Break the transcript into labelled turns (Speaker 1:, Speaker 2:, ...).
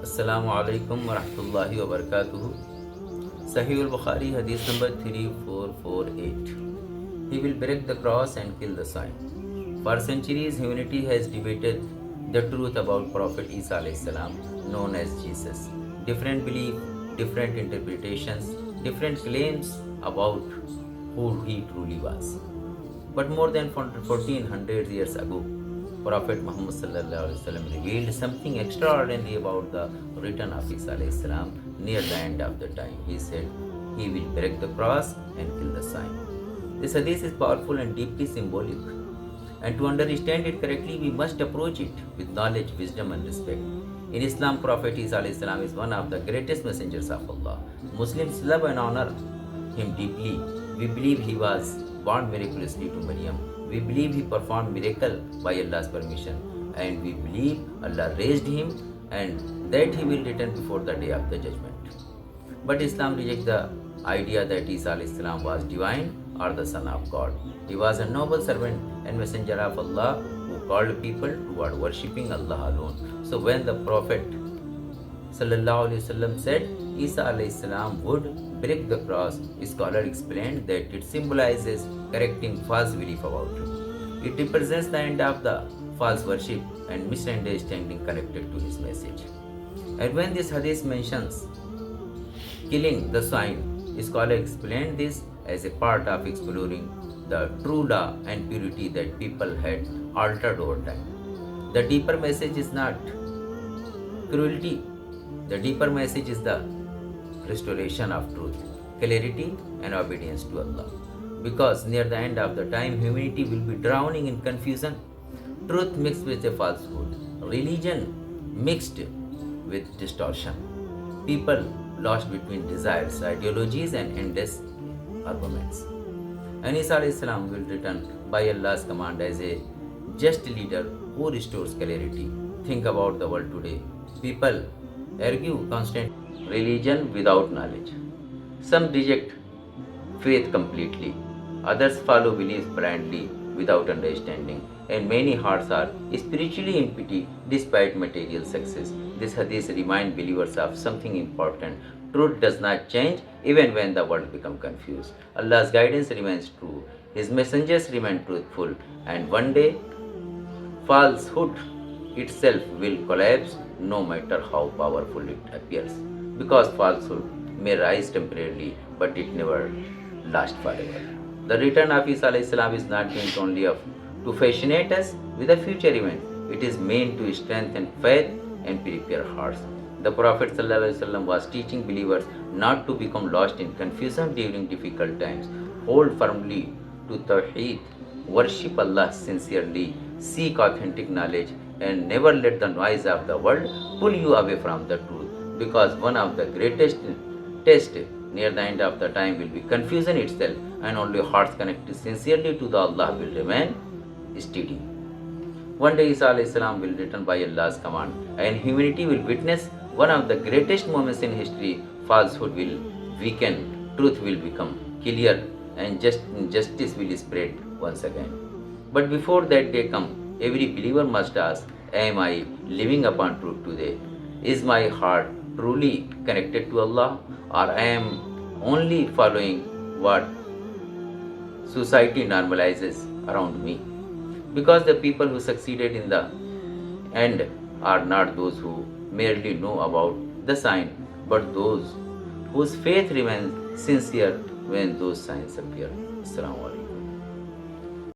Speaker 1: Assalamu alaikum wa rahmatullahi wa barakatuhu. Sahih al-Bukhari, Hadith number 3448. He will break the cross and kill the swine. For centuries, humanity has debated the truth about Prophet Isa alayhi salam, known as Jesus. Different belief, different interpretations, different claims about who he truly was. But more than 1400 years ago, Prophet Muhammad revealed something extraordinary about the return of Isa near the end of the time. He said, he will break the cross and kill the swine. This hadith is powerful and deeply symbolic. And to understand it correctly, we must approach it with knowledge, wisdom, and respect. In Islam, Prophet Isa is one of the greatest messengers of Allah. Muslims love and honor him deeply. We believe he was born miraculously to Maryam. We believe he performed miracle by Allah's permission. And we believe Allah raised him and that he will return before the day of the judgment. But Islam rejects the idea that Isa was divine or the son of God. He was a noble servant and messenger of Allah who called people toward worshipping Allah alone. So when the Prophet said Isa would break the cross, scholar explained that it symbolizes correcting false belief about him. It represents the end of the false worship and misunderstanding connected to his message. And when this hadith mentions killing the swine, scholar explained this as a part of exploring the true law and purity that people had altered over time. The deeper message is not cruelty. The deeper message is the restoration of truth, clarity, and obedience to Allah. Because near the end of the time, humanity will be drowning in confusion, truth mixed with a falsehood, religion mixed with distortion, people lost between desires, ideologies, and endless arguments. And Isa will return by Allah's command as a just leader who restores clarity. Think about the world today. People argue constant religion without knowledge. Some reject faith completely. Others follow beliefs blindly without understanding. And many hearts are spiritually empty despite material success. This hadith reminds believers of something important. Truth does not change even when the world becomes confused. Allah's guidance remains true. His messengers remain truthful. And one day, falsehood itself will collapse no matter how powerful it appears. Because falsehood may rise temporarily, but it never lasts forever. The return of Isa is not meant only to fascinate us with a future event. It is meant to strengthen faith and prepare hearts. The Prophet was teaching believers not to become lost in confusion during difficult times. Hold firmly to Tawheed, worship Allah sincerely, seek authentic knowledge, and never let the noise of the world pull you away from the truth. Because one of the greatest tests near the end of the time will be confusion itself, and only hearts connected sincerely to the Allah will remain steady. One day Isa will return by Allah's command, and humanity will witness one of the greatest moments in history. Falsehood will weaken, truth will become clear, and justice will spread once again. But before that day comes, every believer must ask, am I living upon truth today? Is my heart truly connected to Allah, or I am only following what society normalizes around me? Because the people who succeeded in the end are not those who merely know about the sign, but those whose faith remains sincere when those signs appear. Assalamu alaikum.